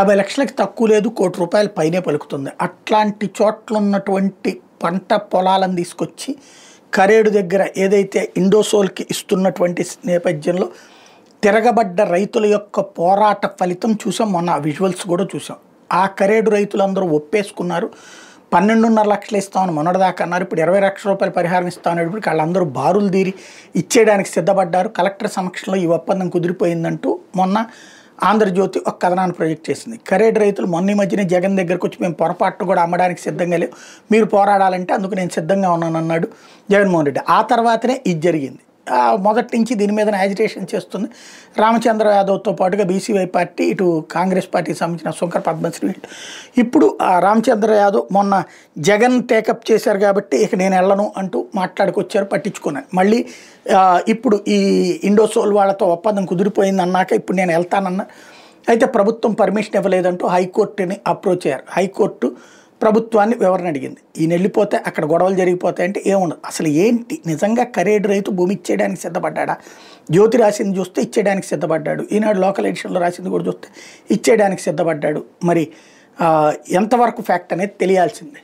50 లక్షలకి తక్కువ లేదు, ₹1,00,00,000 పైనే పలుకుతుంది. అట్లాంటి చోట్ల ఉన్నటువంటి పంట పొలాలను తీసుకొచ్చి కరేడు దగ్గర ఏదైతే ఇండోసోల్కి ఇస్తున్నటువంటి నేపథ్యంలో తిరగబడ్డ రైతుల యొక్క పోరాట ఫలితం చూసాం. మొన్న విజువల్స్ కూడా చూసాం. ఆ కరేడు రైతులందరూ ఒప్పేసుకున్నారు. 12.5 లక్షలు ఇస్తామని మొన్నటిదాకా అన్నారు. ఇప్పుడు ₹20 లక్షల పరిహారం ఇస్తామనేటప్పటికి వాళ్ళందరూ బారులు తీరి ఇచ్చేయడానికి సిద్ధపడ్డారు. కలెక్టర్ సమక్షంలో ఈ ఒప్పందం కుదిరిపోయిందంటూ మొన్న ఆంధ్రజ్యోతి ఒక కథనాన్ని ప్రొజెక్ట్ చేసింది. కరేడు రైతులు మొన్న మధ్యన జగన్ దగ్గరకు వచ్చి మేము పొరపాటు కూడా అమ్మడానికి సిద్ధంగా లేవు, మీరు పోరాడాలంటే అందుకు నేను సిద్ధంగా ఉన్నాను అన్నాడు జగన్మోహన్ రెడ్డి. ఆ తర్వాతనే ఇది జరిగింది. మొదటి నుంచి దీని మీద యాజిటేషన్ చేస్తుంది రామచంద్ర యాదవ్తో పాటుగా బీసీవై పార్టీ, ఇటు కాంగ్రెస్ పార్టీకి సంబంధించిన శంకర్ పద్మశ్రీ. ఇప్పుడు రామచంద్ర యాదవ్ మొన్న జగన్ టేకప్ చేశారు కాబట్టి ఇక నేను వెళ్ళను అంటూ మాట్లాడుకొచ్చారు, పట్టించుకున్నాను. మళ్ళీ ఇప్పుడు ఈ ఇండోసోల్ వాళ్ళతో ఒప్పందం కుదిరిపోయింది అన్నాక ఇప్పుడు నేను వెళ్తానన్నా. అయితే ప్రభుత్వం పర్మిషన్ ఇవ్వలేదంటూ హైకోర్టుని అప్రోచ్ అయ్యారు. హైకోర్టు ప్రభుత్వాన్ని వివరణ అడిగింది. ఈయన వెళ్ళిపోతే అక్కడ గొడవలు జరిగిపోతాయంటే ఏముండదు. అసలు ఏంటి నిజంగా కరేడు రైతు భూమి ఇచ్చేయడానికి సిద్ధపడ్డా? జ్యోతి రాసింది చూస్తే ఇచ్చేయడానికి సిద్ధపడ్డాడు. ఈనాడు లోకల్ ఎడిషన్లో రాసింది కూడా చూస్తే ఇచ్చేయడానికి సిద్ధపడ్డాడు. మరి ఎంతవరకు ఫ్యాక్ట్ అనేది తెలియాల్సిందే.